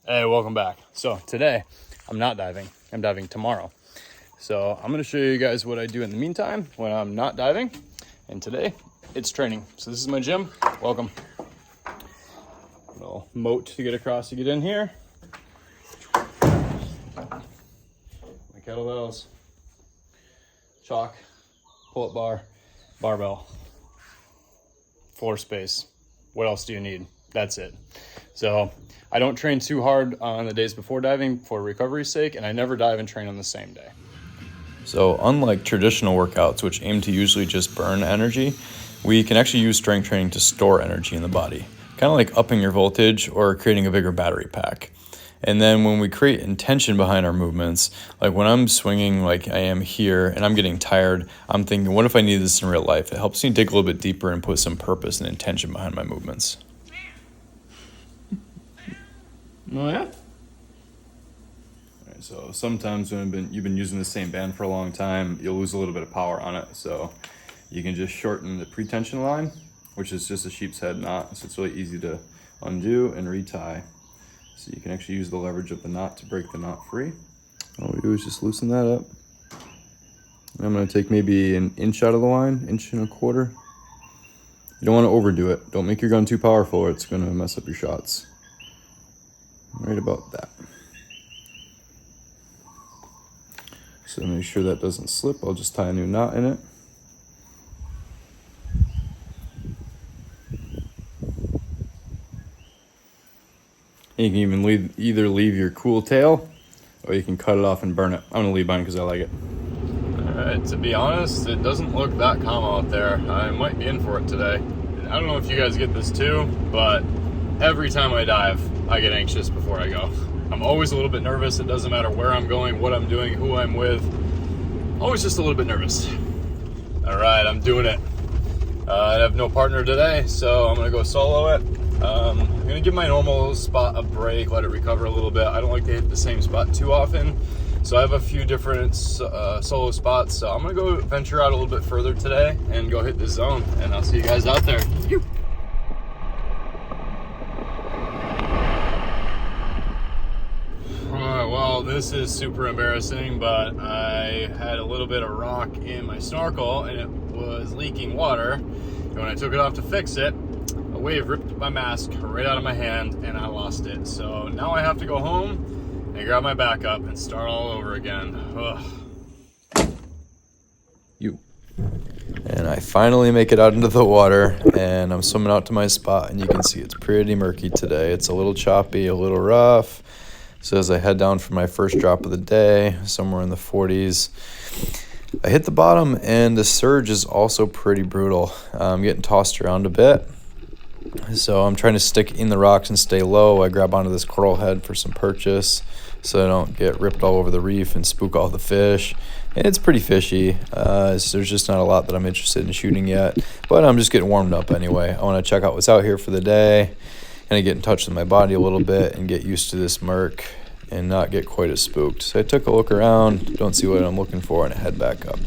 Hey, welcome back. So today I'm not diving. I'm diving tomorrow. So I'm going to show you guys what I do in the meantime when I'm not diving. And today it's training. So this is my gym. Welcome. Little moat to get across to get in here. My kettlebells, chalk, pull-up bar, barbell, floor space. What else do you need? That's it. So I don't train too hard on the days before diving for recovery's sake, and I never dive and train on the same day. So unlike traditional workouts, which aim to usually just burn energy, we can actually use strength training to store energy in the body, kind of like upping your voltage or creating a bigger battery pack. And then when we create intention behind our movements, like when I'm swinging like I am here and I'm getting tired, I'm thinking, what if I need this in real life? It helps me dig a little bit deeper and put some purpose and intention behind my movements. Oh yeah? Alright, so sometimes when you've been using the same band for a long time, you'll lose a little bit of power on it. So you can just shorten the pre-tension line, which is just a sheep's head knot. So it's really easy to undo and retie. So you can actually use the leverage of the knot to break the knot free. All we do is just loosen that up. And I'm gonna take maybe an inch out of the line, inch and a quarter. You don't wanna overdo it. Don't make your gun too powerful or it's gonna mess up your shots. Right about that. So make sure that doesn't slip. I'll just tie a new knot in it. And you can even either leave your cool tail or you can cut it off and burn it. I'm gonna leave mine because I like it. Alright, to be honest, it doesn't look that calm out there. I might be in for it today. I don't know if you guys get this too, but every time I dive, I get anxious before I go. I'm always a little bit nervous. It doesn't matter where I'm going, what I'm doing, who I'm with. Always just a little bit nervous. All right, I'm doing it. I have no partner today, so I'm gonna go solo it. I'm gonna give my normal spot a break, let it recover a little bit. I don't like to hit the same spot too often. So I have a few different solo spots. So I'm gonna go venture out a little bit further today and go hit this zone, and I'll see you guys out there. Well, this is super embarrassing, but I had a little bit of rock in my snorkel and it was leaking water. And when I took it off to fix it, a wave ripped my mask right out of my hand and I lost it. So now I have to go home and grab my backup and start all over again. Ugh. And I finally make it out into the water and I'm swimming out to my spot and you can see it's pretty murky today. It's a little choppy, a little rough. So as I head down for my first drop of the day, somewhere in the 40s, I hit the bottom and the surge is also pretty brutal. I'm getting tossed around a bit. So I'm trying to stick in the rocks and stay low. I grab onto this coral head for some purchase so I don't get ripped all over the reef and spook all the fish. And it's pretty fishy. So there's just not a lot that I'm interested in shooting yet, but I'm just getting warmed up anyway. I want to check out what's out here for the day. And I get in touch with my body a little bit and get used to this murk and not get quite as spooked. So I took a look around, don't see what I'm looking for, and I head back up.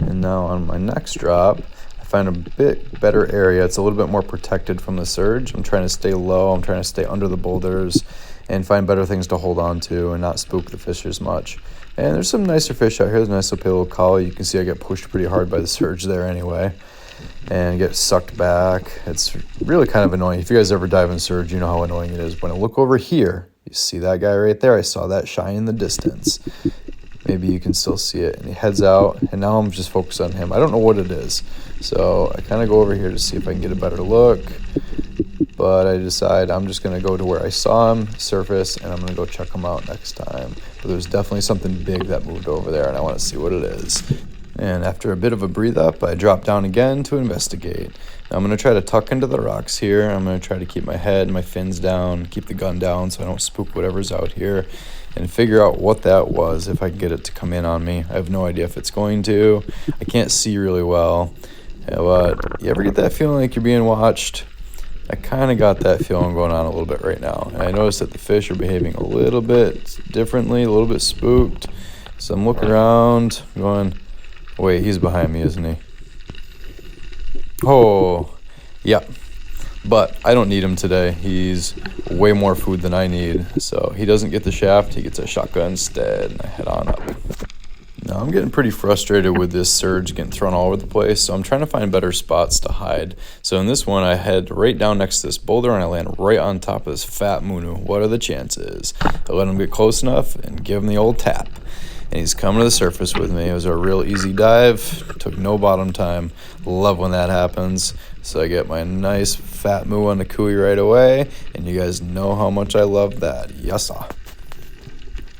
And now on my next drop, I find a bit better area. It's a little bit more protected from the surge. I'm trying to stay low, I'm trying to stay under the boulders and find better things to hold on to and not spook the fish as much. And there's some nicer fish out here. There's a nice little collie. You can see I get pushed pretty hard by the surge there anyway. And get sucked back. It's really kind of annoying. If you guys ever dive and surge, you know how annoying it is. When I look over here, you see that guy right there? I saw that shine in the distance. Maybe you can still see it. And he heads out, and now I'm just focused on him. I don't know what it is. So I kind of go over here to see if I can get a better look. But I decide I'm just going to go to where I saw him surface, and I'm going to go check him out next time. But there's definitely something big that moved over there, and I want to see what it is. And after a bit of a breathe up, I drop down again to investigate. Now I'm going to try to tuck into the rocks here. I'm going to try to keep my head and my fins down, keep the gun down so I don't spook whatever's out here, and figure out what that was, if I can get it to come in on me. I have no idea if it's going to. I can't see really well. But you ever get that feeling like you're being watched? I kind of got that feeling going on a little bit right now. And I noticed that the fish are behaving a little bit differently, a little bit spooked. So I'm looking around, going, wait, he's behind me, isn't he? Oh, yep. But I don't need him today. He's way more food than I need. So he doesn't get the shaft, he gets a shotgun instead, and I head on up. Now I'm getting pretty frustrated with this surge getting thrown all over the place, so I'm trying to find better spots to hide. So in this one, I head right down next to this boulder and I land right on top of this fat Munu. What are the chances? I let him get close enough and give him the old tap. And he's coming to the surface with me. It was a real easy dive, took no bottom time. Love when that happens. So I get my nice fat moo on the cooey right away, and you guys know how much I love that. Yassa.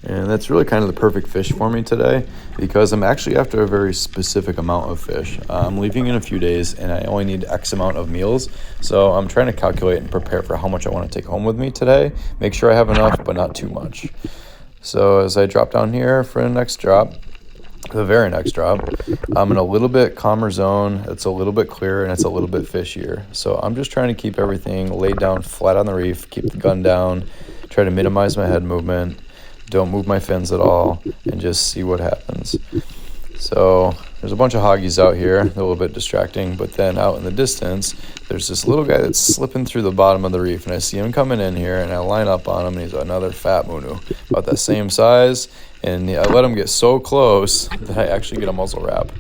And that's really kind of the perfect fish for me today, because I'm actually after a very specific amount of fish. I'm leaving in a few days and I only need X amount of meals. So I'm trying to calculate and prepare for how much I want to take home with me today. Make sure I have enough, but not too much. So as I drop down here for the next drop, the very next drop, I'm in a little bit calmer zone. It's a little bit clearer and it's a little bit fishier. So I'm just trying to keep everything laid down flat on the reef, keep the gun down, try to minimize my head movement. Don't move my fins at all, and just see what happens. So there's a bunch of hoggies out here. They're a little bit distracting, but then out in the distance, there's this little guy that's slipping through the bottom of the reef, and I see him coming in here, and I line up on him, and he's another fat Munu, about that same size, and I let him get so close that I actually get a muzzle wrap.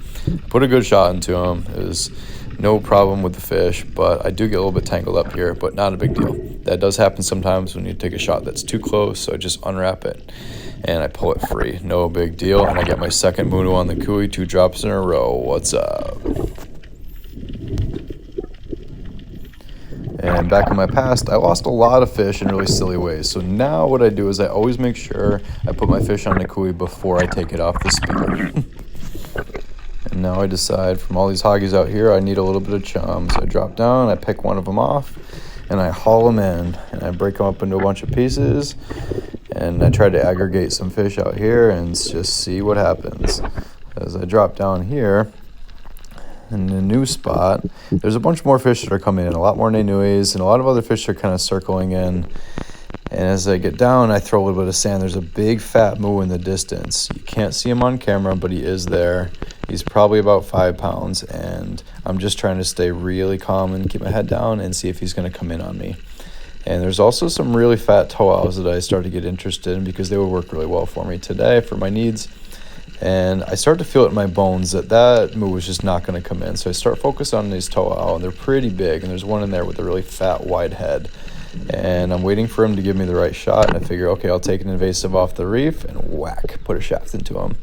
Put a good shot into him. It was no problem with the fish, but I do get a little bit tangled up here, but not a big deal. That does happen sometimes when you take a shot that's too close, so I just unwrap it and I pull it free. No big deal, and I get my second Munu on the cooey, 2 drops in a row. What's up? And back in my past, I lost a lot of fish in really silly ways. So now what I do is I always make sure I put my fish on the cooey before I take it off the spear. And now I decide from all these hoggies out here, I need a little bit of chum. So I drop down, I pick one of them off, and I haul them in. And I break them up into a bunch of pieces. And I try to aggregate some fish out here and just see what happens. As I drop down here, in the new spot, there's a bunch more fish that are coming in. A lot more nenuis, and a lot of other fish are kind of circling in. And as I get down, I throw a little bit of sand. There's a big fat moo in the distance. You can't see him on camera, but he is there. He's probably about 5 pounds, and I'm just trying to stay really calm and keep my head down and see if he's going to come in on me. And there's also some really fat toa-aus that I started to get interested in because they would work really well for me today for my needs. And I start to feel it in my bones that moo was just not going to come in. So I start focusing on these toa-au, and they're pretty big, and there's one in there with a really fat, wide head. And I'm waiting for him to give me the right shot, and I figure, okay, I'll take an invasive off the reef and whack, put a shaft into him.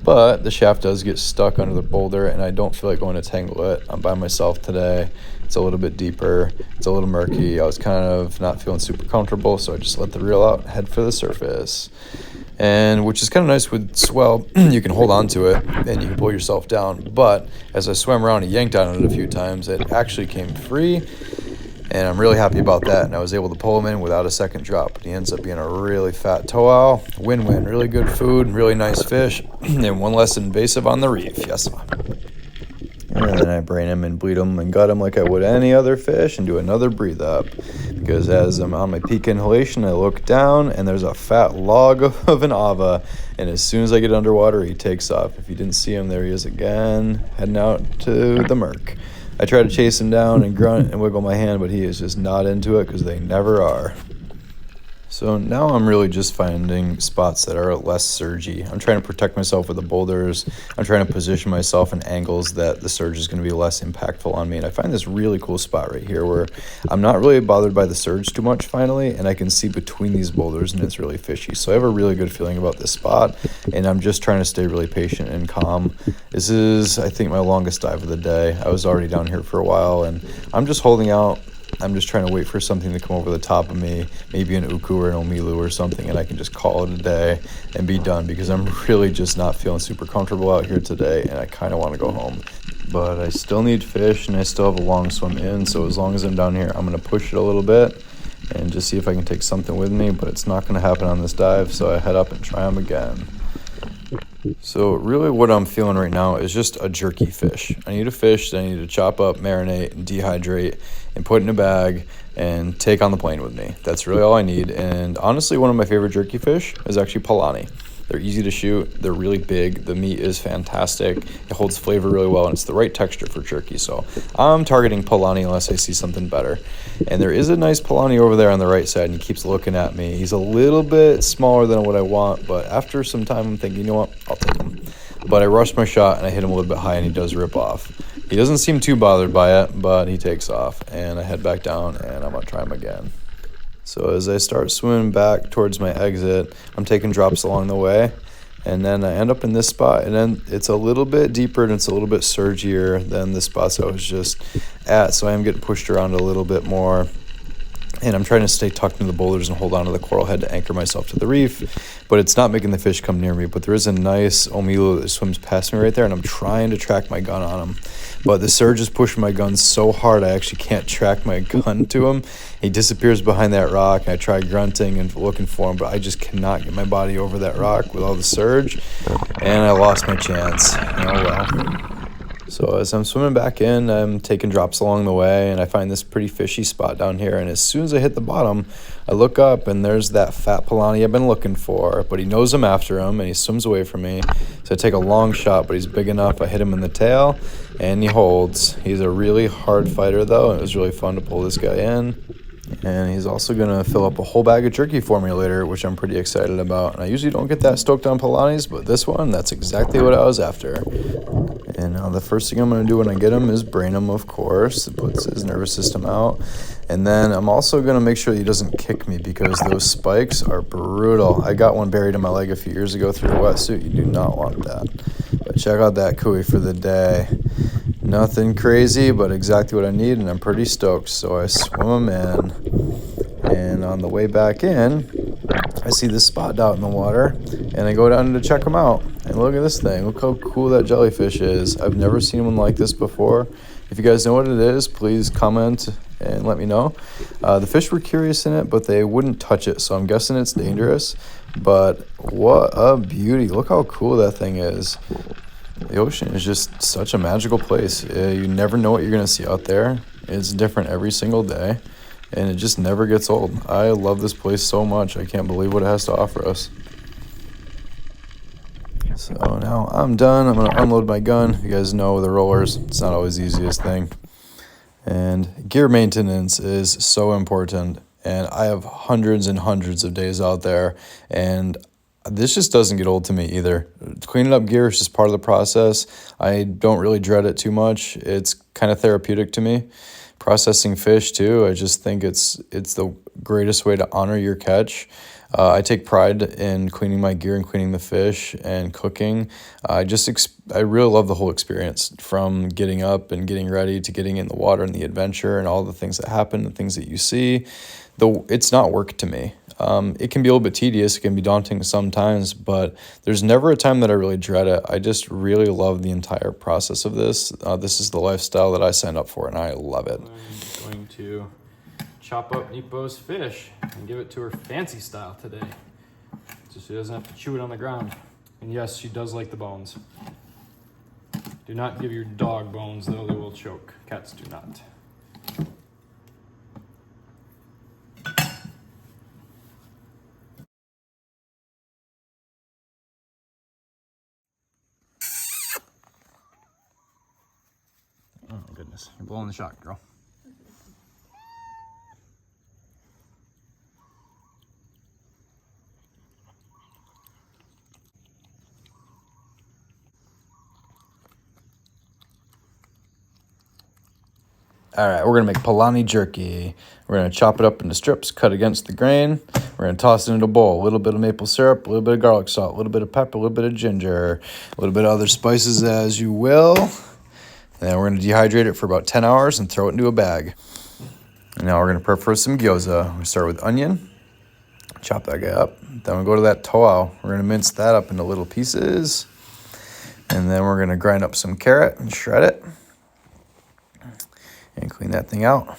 But the shaft does get stuck under the boulder, and I don't feel like going to tangle it. I'm by myself today. It's a little bit deeper. It's a little murky. I was kind of not feeling super comfortable, so I just let the reel out, head for the surface. And which is kind of nice with swell, you can hold on to it and you can pull yourself down. But as I swam around and yanked on it a few times, it actually came free. And I'm really happy about that. And I was able to pull him in without a second drop. But he ends up being a really fat toa. Win-win. Really good food, really nice fish, and one less invasive on the reef. Yes. And then I brain him and bleed him and gut him like I would any other fish and do another breathe up. Because as I'm on my peak inhalation, I look down and there's a fat log of an ava. And as soon as I get underwater, he takes off. If you didn't see him, there he is again, heading out to the Murk. I try to chase him down and grunt and wiggle my hand, but he is just not into it because they never are. So now I'm really just finding spots that are less surgy. I'm trying to protect myself with the boulders. I'm trying to position myself in angles that the surge is going to be less impactful on me. And I find this really cool spot right here where I'm not really bothered by the surge too much finally, and I can see between these boulders and it's really fishy. So I have a really good feeling about this spot, and I'm just trying to stay really patient and calm. This is, I think, my longest dive of the day. I was already down here for a while, and I'm just holding out. I'm just trying to wait for something to come over the top of me, maybe an uku or an omilu or something, and I can just call it a day and be done because I'm really just not feeling super comfortable out here today, and I kind of want to go home. But I still need fish, and I still have a long swim in, so as long as I'm down here, I'm going to push it a little bit and just see if I can take something with me, but it's not going to happen on this dive, so I head up and try them again. So really what I'm feeling right now is just a jerky fish. I need a fish that I need to chop up, marinate, and dehydrate, and put in a bag and take on the plane with me. That's really all I need. And honestly, one of my favorite jerky fish is actually palani. They're easy to shoot. They're really big. The meat is fantastic. It holds flavor really well, and it's the right texture for jerky. So I'm targeting palani unless I see something better. And there is a nice palani over there on the right side, and he keeps looking at me. He's a little bit smaller than what I want, but after some time, I'm thinking, you know what? I'll take him. But I rushed my shot, and I hit him a little bit high, and he does rip off. He doesn't seem too bothered by it, but he takes off, and I head back down, and I'm going to try him again. So as I start swimming back towards my exit, I'm taking drops along the way, and then I end up in this spot, and then it's a little bit deeper, and it's a little bit surgier than the spots I was just at, so I am getting pushed around a little bit more. And I'm trying to stay tucked into the boulders and hold on to the coral head to anchor myself to the reef, but it's not making the fish come near me. But there is a nice omilo that swims past me right there, and I'm trying to track my gun on him. But the surge is pushing my gun so hard I actually can't track my gun to him. He disappears behind that rock, and I try grunting and looking for him, but I just cannot get my body over that rock with all the surge, and I lost my chance. Oh well. So as I'm swimming back in, I'm taking drops along the way, and I find this pretty fishy spot down here. And as soon as I hit the bottom, I look up, and there's that fat palani I've been looking for. But he knows I'm after him, and he swims away from me. So I take a long shot, but he's big enough. I hit him in the tail, and he holds. He's a really hard fighter, though, and it was really fun to pull this guy in. And he's also going to fill up a whole bag of jerky for me later, which I'm pretty excited about. And I usually don't get that stoked on palanis, but this one, that's exactly what I was after. And now the first thing I'm going to do when I get him is brain him, of course. It puts his nervous system out. And then I'm also going to make sure he doesn't kick me because those spikes are brutal. I got one buried in my leg a few years ago through a wetsuit. You do not want that. But check out that cooey for the day. Nothing crazy, but exactly what I need, and I'm pretty stoked. So I swim him in, and on the way back in, I see this spot out in the water, and I go down to check him out. And look at this thing. Look how cool that jellyfish is. I've never seen one like this before. If you guys know what it is, please comment and let me know. The fish were curious in it, but they wouldn't touch it, so I'm guessing it's dangerous. But what a beauty. Look how cool that thing is. The ocean is just such a magical place. You never know what you're going to see out there. It's different every single day, and it just never gets old. I love this place so much. I can't believe what it has to offer us. So now I'm done. I'm going to unload my gun. You guys know the rollers, it's not always the easiest thing. And gear maintenance is so important. And I have hundreds and hundreds of days out there, and this just doesn't get old to me either. Cleaning up gear is just part of the process. I don't really dread it too much. It's kind of therapeutic to me. Processing fish too, I just think it's the greatest way to honor your catch. I take pride in cleaning my gear and cleaning the fish and cooking. I really love the whole experience, from getting up and getting ready to getting in the water and the adventure and all the things that happen, the things that you see. It's not work to me. It can be a little bit tedious, it can be daunting sometimes, but there's never a time that I really dread it. I just really love the entire process of this. This is the lifestyle that I signed up for, and I love it. I'm going to chop up Nipo's fish and give it to her fancy style today, so she doesn't have to chew it on the ground. And yes, she does like the bones. Do not give your dog bones, though, they will choke. Cats do not. Oh goodness, you're blowing the shot, girl. All right, we're going to make palani jerky. We're going to chop it up into strips, cut against the grain. We're going to toss it into a bowl. A little bit of maple syrup, a little bit of garlic salt, a little bit of pepper, a little bit of ginger, a little bit of other spices as you will. And then we're going to dehydrate it for about 10 hours and throw it into a bag. And now we're going to prep for some gyoza. We start with onion, chop that guy up. Then we go to that toa. We're going to mince that up into little pieces. And then we're going to grind up some carrot and shred it. And clean that thing out.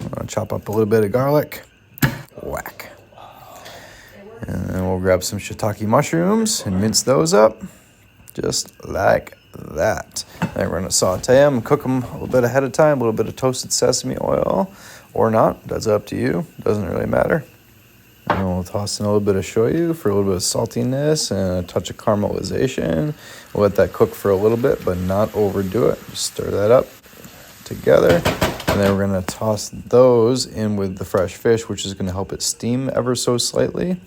I'm going to chop up a little bit of garlic. Whack. And then we'll grab some shiitake mushrooms and mince those up. Just like that. Then we're going to saute them, cook them a little bit ahead of time. A little bit of toasted sesame oil or not. That's up to you. Doesn't really matter. And then we'll we'll toss in a little bit of shoyu for a little bit of saltiness and a touch of caramelization. We'll let that cook for a little bit, but not overdo it. Just stir that up together. And then we're going to toss those in with the fresh fish, which is going to help it steam ever so slightly.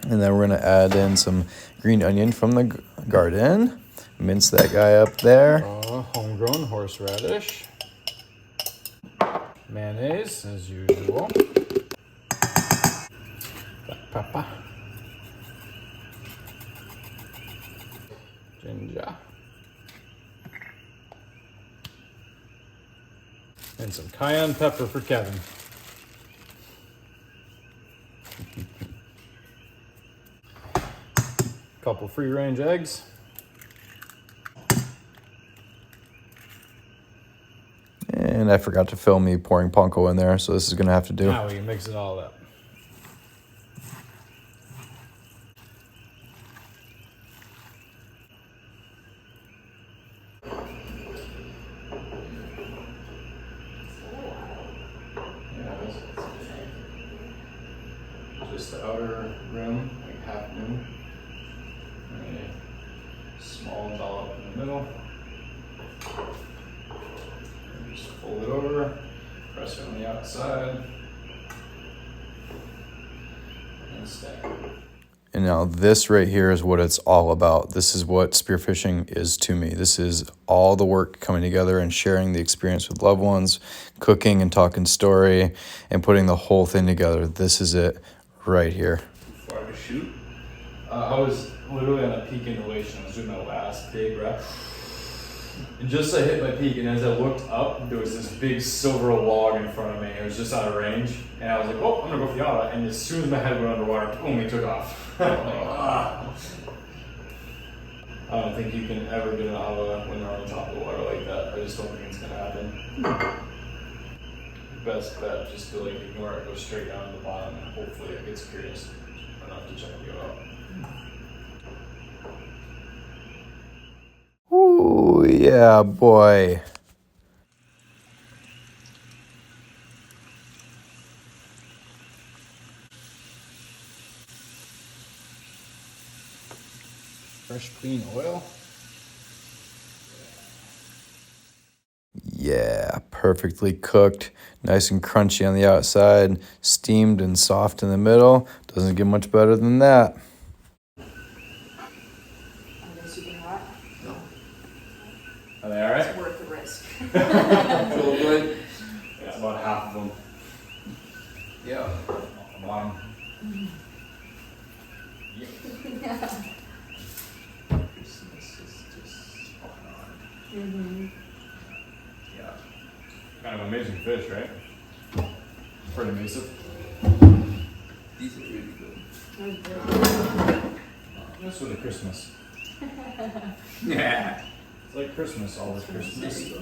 And then we're going to add in some green onion from the garden. Mince that guy up there. Homegrown horseradish. Mayonnaise, as usual. Black pepper. Ginger. And some cayenne pepper for Kevin. Couple free-range eggs. And I forgot to film me pouring panko in there, so this is going to have to do. Now we can mix it all up. Just the outer rim, like half moon. And a small dollop in the middle. And just fold it over, press it on the outside, and stack it. And now this right here is what it's all about. This is what spearfishing is to me. This is all the work coming together and sharing the experience with loved ones, cooking and talking story, and putting the whole thing together. This is it right here. Before I shoot, I was literally on a peak inhalation. I was doing my last big breath. And just I hit my peak, and as I looked up, there was this big silver log in front of me. It was just out of range. And I was like, oh, I'm gonna go for the auto. And as soon as my head went underwater, boom, it took off. I'm like, ah. I don't think you can ever get an ava when you're on top of the water like that. I just don't think it's gonna happen. Best bet, just to like ignore it, go straight down to the bottom, and hopefully it gets curious enough to check you out. Ooh, yeah, boy. Fresh, clean oil. Yeah, perfectly cooked, nice and crunchy on the outside, steamed and soft in the middle. Doesn't get much better than that. Are they super hot? No. Are they alright? It's worth the risk. Feel good? Yeah, about half of them. Yeah. On the bottom. Christmas is just going on. Mm-hmm. Yeah. Kind of amazing fish, right? Pretty amazing. These are really good. That's for the Christmas. Yeah. It's like Christmas, all this Christmas. There you go.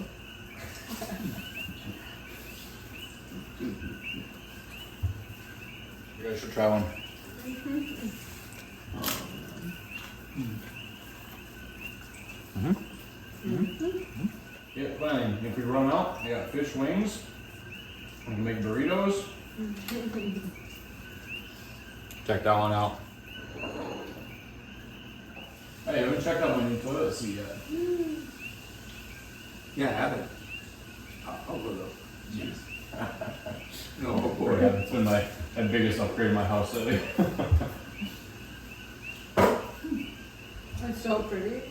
You guys should try one. Yeah, fine. If we run out, we got fish wings. We can make burritos. Check that one out. Hey, I haven't checked out my new toilet seat yet. Yeah, I have it. I'll go look. Jeez. No, boy. Yeah, it's been my biggest upgrade in my house lately. That's so pretty.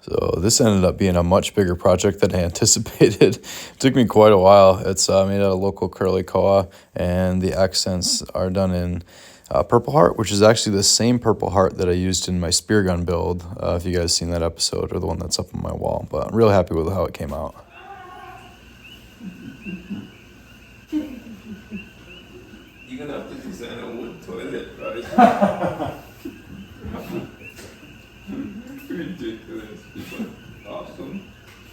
So this ended up being a much bigger project than I anticipated. It took me quite a while. It's made out of local curly koa, and the accents are done in Purple Heart, which is actually the same Purple Heart that I used in my spear gun build, if you guys seen that episode, or the one that's up on my wall. But I'm real happy with how it came out. You're gonna have to design a wood toilet, right? Ridiculous. But awesome.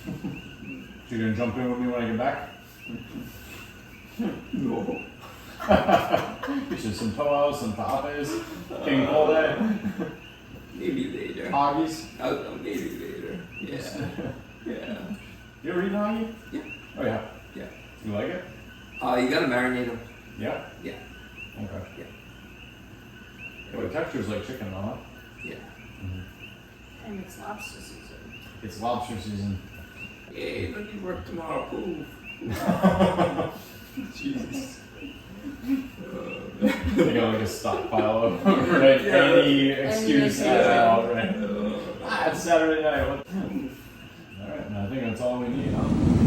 So you're gonna jump in with me when I get back? No. Just some toas, some papes, king cold day, Maybe later. hoggies. Maybe later. Yeah. Yeah. You ever eat hoggy? Yeah. Oh yeah. Yeah. You like it? You gotta marinate them. Yeah. Yeah. Okay. texture's like chicken, though, huh? Yeah. And it's lobster season. It's lobster season. Hey, let me work tomorrow. Ooh. Jesus. They got like a stockpile of right, any excuse to ask out, right? It's Saturday night. Alright, I think that's all we need, huh?